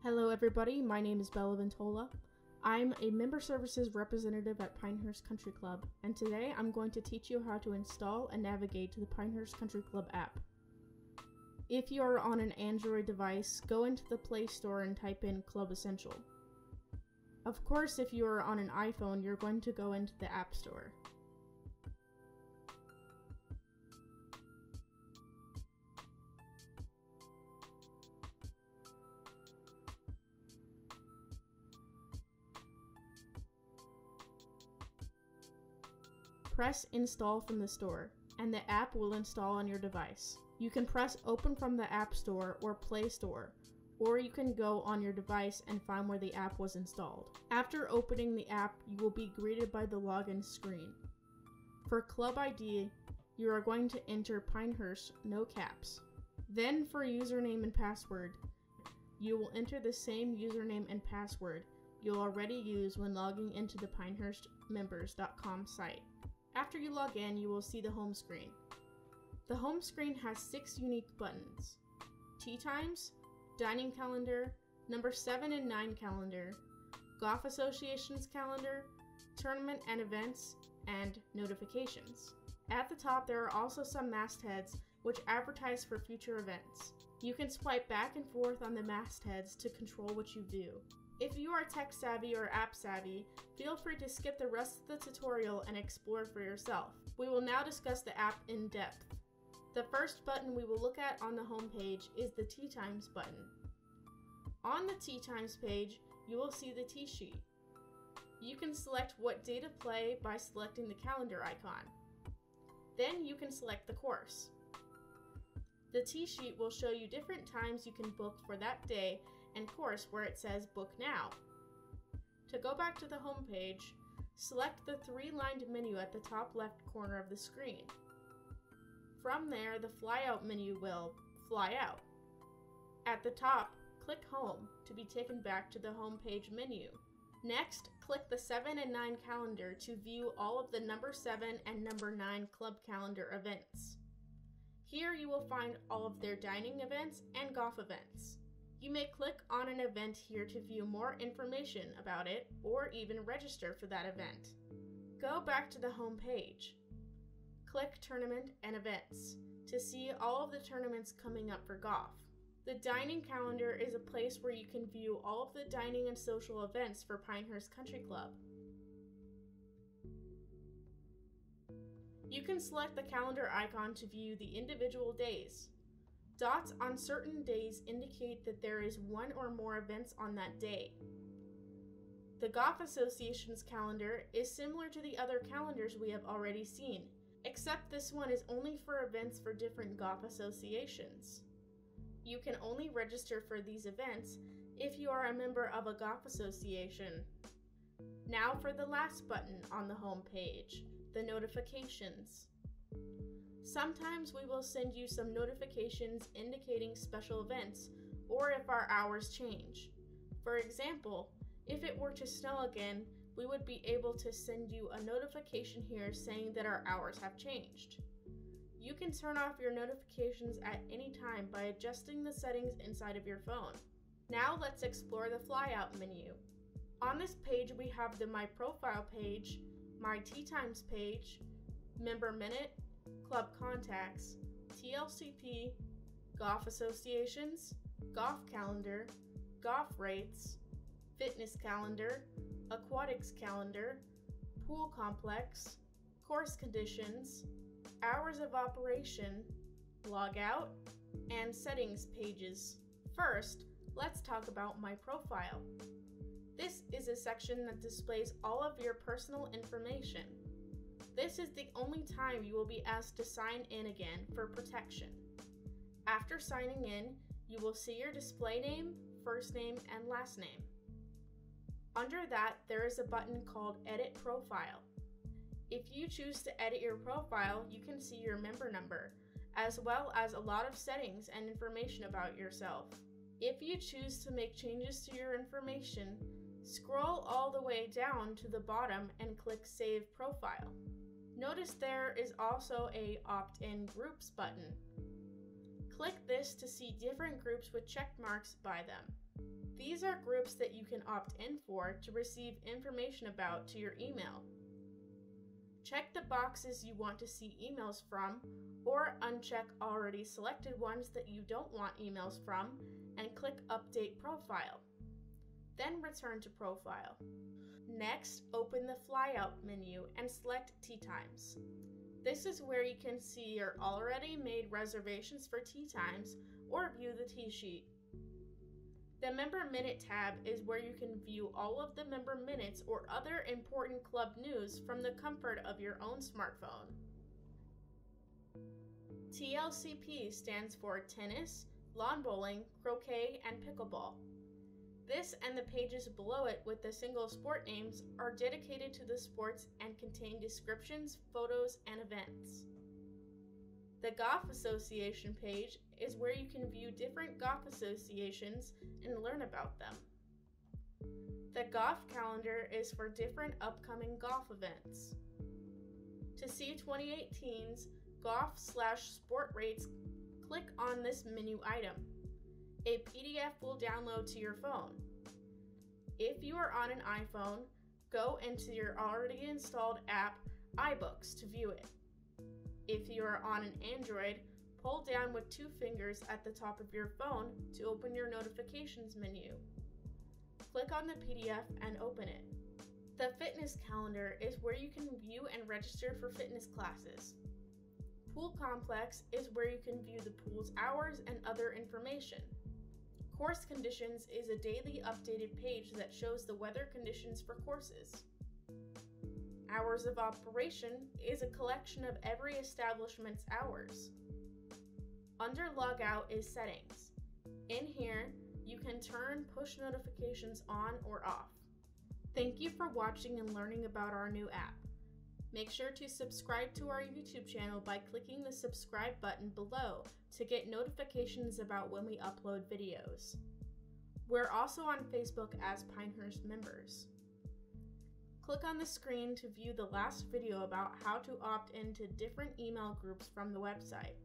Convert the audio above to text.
Hello everybody, my name is Bella Ventola. I'm a member services representative at Pinehurst Country Club, and today I'm going to teach you how to install and navigate to the Pinehurst Country Club app. If you are on an Android device, go into the Play Store and type in Club Essential. Of course, if you are on an iPhone, you're going to go into the App Store. Press Install from the store, and the app will install on your device. You can press Open from the App Store or Play Store, or you can go on your device and find where the app was installed. After opening the app, you will be greeted by the login screen. For Club ID, you are going to enter Pinehurst, no caps. Then for username and password, you will enter the same username and password you'll already use when logging into the pinehurstmembers.com site. After you log in, you will see the home screen. The home screen has 6 unique buttons: Tea Times, Dining Calendar, number 7 and 9 Calendar, Golf Association's Calendar, Tournament and Events, and Notifications. At the top, there are also some mastheads which advertise for future events. You can swipe back and forth on the mastheads to control what you view. If you are tech savvy or app savvy, feel free to skip the rest of the tutorial and explore for yourself. We will now discuss the app in depth. The first button we will look at on the home page is the Tea Times button. On the Tea Times page, you will see the tea sheet. You can select what day to play by selecting the calendar icon. Then you can select the course. The tea sheet will show you different times you can book for that day and course where it says Book Now. To go back to the home page, select the 3-lined menu at the top left corner of the screen. From there, the flyout menu will fly out. At the top, click Home to be taken back to the home page menu. Next, click the 7 and 9 calendar to view all of the number 7 and number 9 club calendar events. Here you will find all of their dining events and golf events. You may click on an event here to view more information about it or even register for that event. Go back to the home page. Click Tournament and Events to see all of the tournaments coming up for golf. The dining calendar is a place where you can view all of the dining and social events for Pinehurst Country Club. You can select the calendar icon to view the individual days. Dots on certain days indicate that there is one or more events on that day. The Golf Association's calendar is similar to the other calendars we have already seen, except this one is only for events for different golf associations. You can only register for these events if you are a member of a golf association. Now for the last button on the home page, the notifications. Sometimes we will send you some notifications indicating special events or if our hours change. For example, if it were to snow again, we would be able to send you a notification here saying that our hours have changed. You can turn off your notifications at any time by adjusting the settings inside of your phone. Now let's explore the flyout menu. On this page we have the My Profile page, My Tea Times page, Member Minute, Club Contacts, TLCP, Golf Associations, Golf Calendar, Golf Rates, Fitness Calendar, Aquatics Calendar, Pool Complex, Course Conditions, Hours of Operation, Logout, and Settings pages. First, let's talk about My Profile. This is a section that displays all of your personal information. This is the only time you will be asked to sign in again for protection. After signing in, you will see your display name, first name, and last name. Under that, there is a button called Edit Profile. If you choose to edit your profile, you can see your member number, as well as a lot of settings and information about yourself. If you choose to make changes to your information, scroll all the way down to the bottom and click Save Profile. Notice there is also a Opt-in Groups button. Click this to see different groups with check marks by them. These are groups that you can opt in for to receive information about to your email. Check the boxes you want to see emails from, or uncheck already selected ones that you don't want emails from, and click Update Profile. Then return to Profile. Next, open the flyout menu and select Tea Times. This is where you can see your already made reservations for tea times or view the tea sheet. The Member Minute tab is where you can view all of the member minutes or other important club news from the comfort of your own smartphone. TLCP stands for tennis, lawn bowling, croquet, and pickleball. This and the pages below it with the single sport names are dedicated to the sports and contain descriptions, photos, and events. The Golf Association page is where you can view different golf associations and learn about them. The golf calendar is for different upcoming golf events. To see 2018's golf/sport rates, click on this menu item. A PDF will download to your phone. If you are on an iPhone, go into your already installed app, iBooks, to view it. If you are on an Android, pull down with 2 fingers at the top of your phone to open your notifications menu. Click on the PDF and open it. The fitness calendar is where you can view and register for fitness classes. Pool Complex is where you can view the pool's hours and other information. Course Conditions is a daily updated page that shows the weather conditions for courses. Hours of Operation is a collection of every establishment's hours. Under Logout is Settings. In here, you can turn push notifications on or off. Thank you for watching and learning about our new app. Make sure to subscribe to our YouTube channel by clicking the subscribe button below to get notifications about when we upload videos. We're also on Facebook as Pinehurst members. Click on the screen to view the last video about how to opt into different email groups from the website.